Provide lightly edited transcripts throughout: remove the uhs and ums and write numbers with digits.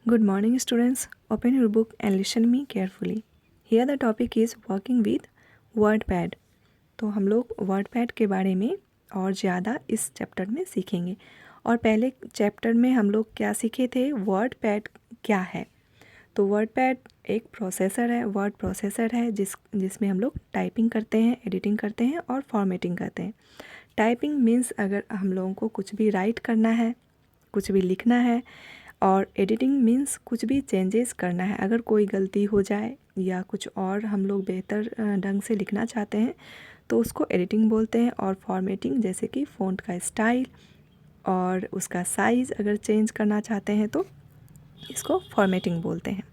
Good morning, students. Open your book and listen me carefully. Here the topic is working with WordPad. तो हम लोग WordPad के बारे में और ज़्यादा इस चैप्टर में सीखेंगे। और पहले चैप्टर में हम लोग क्या सीखे थे, WordPad क्या है। तो WordPad एक प्रोसेसर है, वर्ड प्रोसेसर है जिसमें हम लोग टाइपिंग करते हैं, एडिटिंग करते हैं और फॉर्मेटिंग करते हैं। टाइपिंग मीन्स अगर हम लोगों को कुछ भी राइट करना है, कुछ भी लिखना है, और एडिटिंग मीन्स कुछ भी चेंजेस करना है। अगर कोई गलती हो जाए या कुछ और हम लोग बेहतर ढंग से लिखना चाहते हैं तो उसको एडिटिंग बोलते हैं। और फॉर्मेटिंग जैसे कि फ़ॉन्ट का स्टाइल और उसका साइज़ अगर चेंज करना चाहते हैं तो इसको फॉर्मेटिंग बोलते हैं।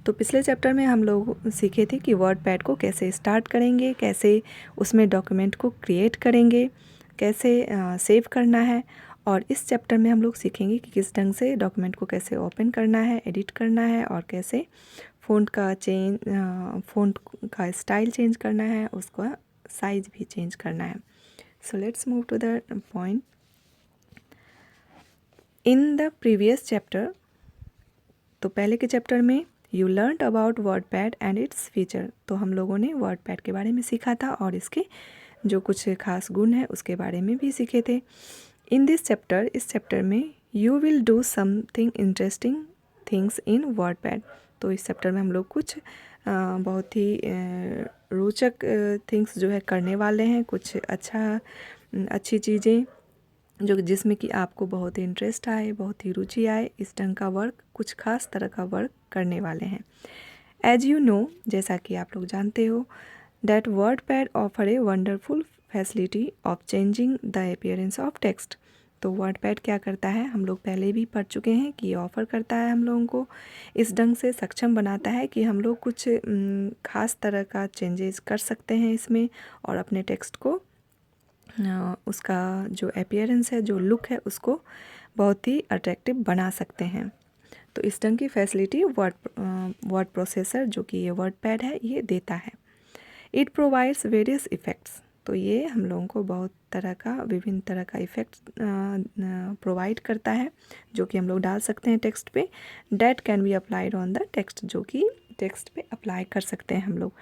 तो पिछले चैप्टर में हम लोग सीखे थे कि वर्डपैड को कैसे स्टार्ट करेंगे, कैसे उसमें डॉक्यूमेंट को क्रिएट करेंगे, कैसे सेव करना है। और इस चैप्टर में हम लोग सीखेंगे कि किस ढंग से डॉक्यूमेंट को कैसे ओपन करना है, एडिट करना है और कैसे फ़ॉन्ट का स्टाइल चेंज करना है, उसका साइज़ भी चेंज करना है। So let's move to the point. In the previous chapter, तो पहले के चैप्टर में you learn about WordPad and its feature. तो हम लोगों ने वर्डपैड के बारे में सीखा था और इसके जो कुछ खास गुण हैं उसके बारे में भी सीखे थे। इन दिस चैप्टर, इस चैप्टर में you will do something interesting things in WordPad. तो इस चैप्टर में हम लोग कुछ बहुत ही रोचक थिंग्स जो है करने वाले हैं, कुछ अच्छी चीज़ें जो जिसमें कि आपको बहुत ही इंटरेस्ट आए, बहुत ही रुचि आए, इस ढंग का वर्क, कुछ खास तरह का वर्क करने वाले हैं। एज यू नो, जैसा कि आप लोग जानते हो, that WordPad offer a wonderful facility of changing the appearance of text. तो वर्डपैड क्या करता है, हम लोग पहले भी पढ़ चुके हैं कि ये ऑफ़र करता है हम लोगों को, इस ढंग से सक्षम बनाता है कि हम लोग कुछ खास तरह का चेंजेस कर सकते हैं इसमें और अपने टेक्स्ट को उसका जो अपीयरेंस है, जो लुक है, उसको बहुत ही अट्रैक्टिव बना सकते हैं। तो इस ढंग की फैसिलिटी वर्ड प्रोसेसर जो कि ये वर्डपैड है ये देता है। It provides various effects. तो ये हम लोगों को बहुत तरह का, विभिन्न तरह का इफ़ेक्ट प्रोवाइड करता है जो कि हम लोग डाल सकते हैं टेक्स्ट पे। That can be applied on the text, जो कि टेक्स्ट पे अप्लाई कर सकते हैं हम लोग।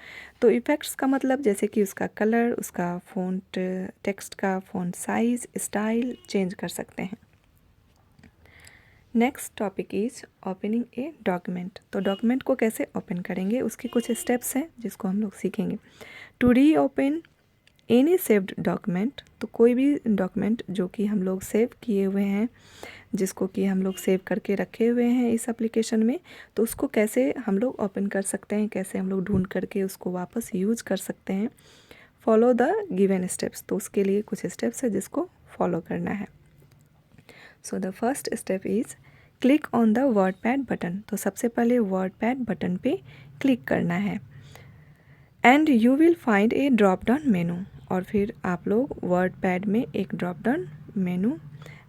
तो इफ़ेक्ट्स का मतलब जैसे कि उसका कलर, उसका फ़ॉन्ट, टेक्स्ट का फ़ॉन्ट साइज़, स्टाइल चेंज कर सकते हैं। Next topic is opening a document. तो डॉक्यूमेंट को कैसे ओपन करेंगे उसके कुछ स्टेप्स हैं जिसको हम लोग सीखेंगे। टू री ओपन एनी सेव्ड डॉक्यूमेंट, तो कोई भी डॉक्यूमेंट जो कि हम लोग सेव किए हुए हैं, जिसको कि हम लोग सेव करके रखे हुए हैं इस एप्लीकेशन में, तो उसको कैसे हम लोग ओपन कर सकते हैं, कैसे हम लोग ढूंढ करके उसको वापस यूज़ कर सकते हैं। Follow the given steps. तो उसके लिए कुछ स्टेप्स है जिसको फॉलो करना है। So the first step is click on the WordPad button. तो सबसे पहले वर्डपैड बटन पे क्लिक करना है। And you will find A drop down menu. और फिर आप लोग वर्डपैड में एक ड्रॉप डाउन मेनू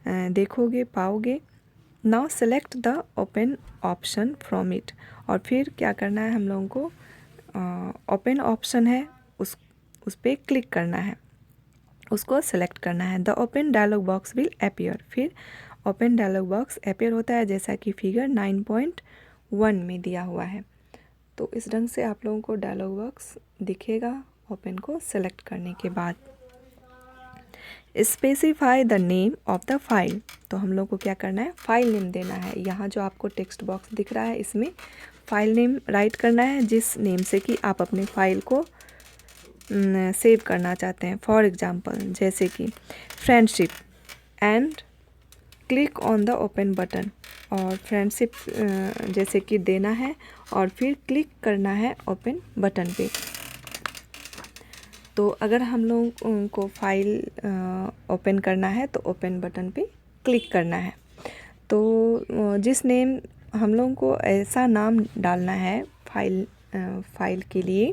देखोगे, पाओगे। Now select the open option from it. और फिर क्या करना है हम लोगों को, ओपन ऑप्शन है उस पर क्लिक करना है, उसको सेलेक्ट करना है। The open dialog box will appear. फिर ओपन डायलॉग बॉक्स अपीयर होता है जैसा कि फिगर 9.1 में दिया हुआ है। तो इस ढंग से आप लोगों को डायलॉग बॉक्स दिखेगा ओपन को सेलेक्ट करने के बाद। Specify the name of the file. तो हम लोग को क्या करना है, फाइल नेम देना है। यहाँ जो आपको टेक्स्ट बॉक्स दिख रहा है इसमें फाइल नेम राइट करना है, जिस नेम से कि आप अपने फाइल को सेव करना चाहते हैं। फॉर एग्जांपल जैसे कि friendship, and click on the open button. और फ्रेंडशिप जैसे कि देना है और फिर क्लिक करना है ओपन बटन पे। तो अगर हम लोग को फाइल ओपन करना है तो ओपन बटन पे क्लिक करना है। तो जिस नेम हम लोगों को ऐसा नाम डालना है फाइल के लिए,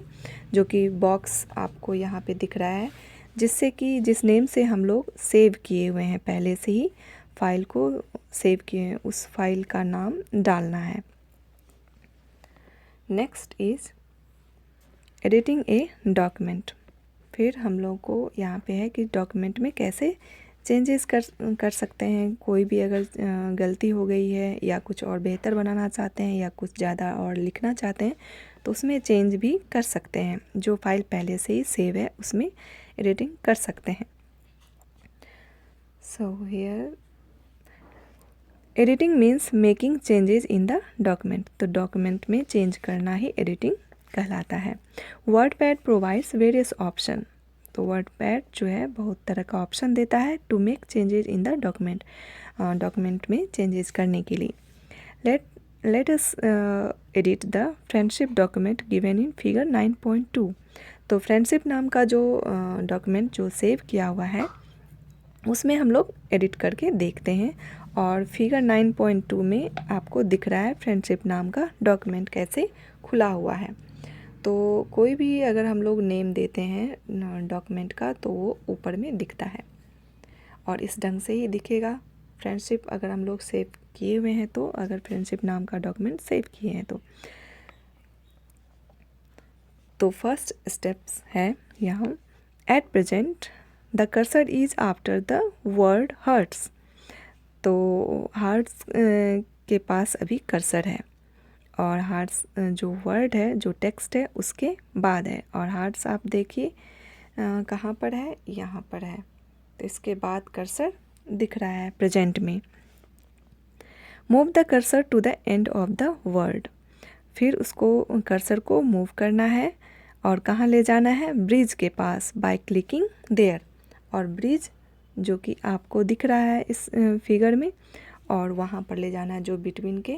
जो कि बॉक्स आपको यहाँ पे दिख रहा है, जिससे कि जिस नेम से हम लोग सेव किए हुए हैं, पहले से ही फाइल को सेव किए हैं, उस फाइल का नाम डालना है। Next is editing a document. फिर हम लोग को यहाँ पे है कि डॉक्यूमेंट में कैसे चेंजेस कर सकते हैं। कोई भी अगर गलती हो गई है या कुछ और बेहतर बनाना चाहते हैं या कुछ ज़्यादा और लिखना चाहते हैं तो उसमें चेंज भी कर सकते हैं। जो फाइल पहले से ही सेव है उसमें एडिटिंग कर सकते हैं। So here editing means making changes in the document. तो डॉक्यूमेंट में चेंज करना ही एडिटिंग कहलाता है। WordPad provides various option. तो वर्डपैड जो है बहुत तरह का ऑप्शन देता है to make changes in the document, document में चेंजेस करने के लिए। Let us edit the friendship document given in figure 9.2। तो फ्रेंडशिप नाम का जो डॉक्यूमेंट जो सेव किया हुआ है उसमें हम लोग एडिट करके देखते हैं। और फिगर 9.2 में आपको दिख रहा है फ्रेंडशिप नाम का डॉक्यूमेंट कैसे खुला हुआ है। तो कोई भी अगर हम लोग नेम देते हैं डॉक्यूमेंट का तो वो ऊपर में दिखता है और इस ढंग से ही दिखेगा। फ्रेंडशिप अगर हम लोग सेव किए हुए हैं तो, अगर फ्रेंडशिप नाम का डॉक्यूमेंट सेव किए हैं तो फर्स्ट स्टेप्स है यहाँ at present the cursor is after the word hurts. तो हार्ट्स के पास अभी कर्सर है और हार्ट्स जो वर्ड है जो टेक्स्ट है उसके बाद है। और हार्ट्स आप देखिए कहाँ पर है, यहाँ पर है। तो इसके बाद कर्सर दिख रहा है प्रेजेंट में। Move the cursor to the end of the word. फिर उसको कर्सर को मूव करना है और कहाँ ले जाना है, ब्रिज के पास बाय क्लिकिंग देयर। और ब्रिज जो कि आपको दिख रहा है इस फिगर में, और वहाँ पर ले जाना है जो बिटवीन के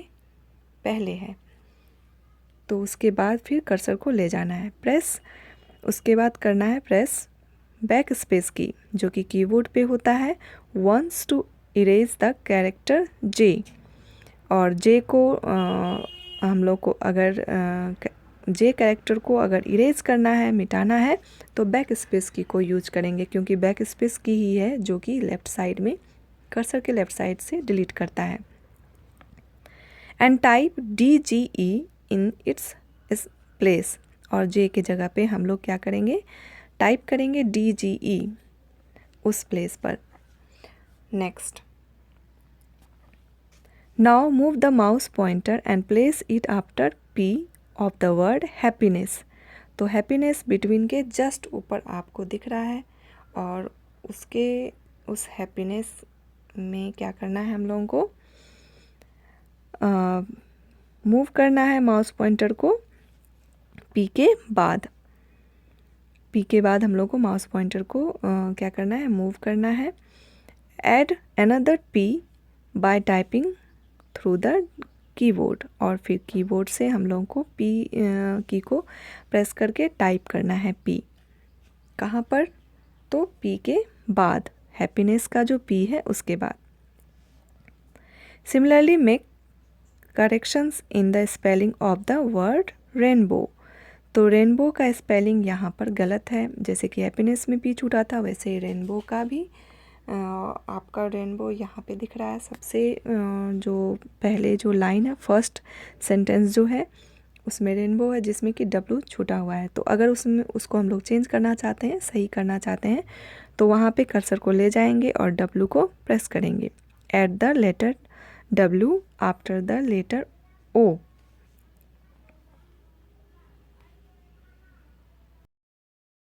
पहले है। तो उसके बाद फिर कर्सर को ले जाना है प्रेस, उसके बाद करना है प्रेस बैक स्पेस की जो कि कीबोर्ड पे होता है, once to erase the character J. और जे को हम लोग को अगर जे कैरेक्टर को अगर इरेज करना है, मिटाना है, तो बैक स्पेस की को यूज करेंगे क्योंकि बैक स्पेस की ही है जो कि लेफ़्ट साइड में कर्सर के लेफ़्ट साइड से डिलीट करता है। And type DGE in its place. और जे के जगह पे हम लोग क्या करेंगे, टाइप करेंगे DGE उस प्लेस पर। Next, now move the mouse pointer and place it after P of the word happiness. तो हैप्पीनेस बिटवीन के जस्ट ऊपर आपको दिख रहा है और उसके उस हैप्पीनेस में क्या करना है, हम लोगों को मूव करना है माउस पॉइंटर को P के बाद। P के बाद हम लोग को माउस पॉइंटर को क्या करना है, मूव करना है। Add another P bye typing through the keyboard. और फिर कीबोर्ड से हम लोगों को P की को प्रेस करके टाइप करना है P। कहाँ पर, तो P के बाद, हैप्पीनेस का जो P है उसके बाद। Similarly make corrections in the spelling of the word rainbow. तो रेनबो का स्पेलिंग यहाँ पर गलत है, जैसे कि हैप्पीनेस में P छूटा था वैसे रेनबो का भी आपका रेनबो यहाँ पे दिख रहा है। सबसे जो पहले जो लाइन है, फर्स्ट सेंटेंस जो है उसमें रेनबो है जिसमें कि W छूटा हुआ है। तो अगर उसमें उसको हम लोग चेंज करना चाहते हैं, सही करना चाहते हैं, तो वहाँ पे कर्सर को ले जाएंगे और W को प्रेस करेंगे। At the letter W after the letter O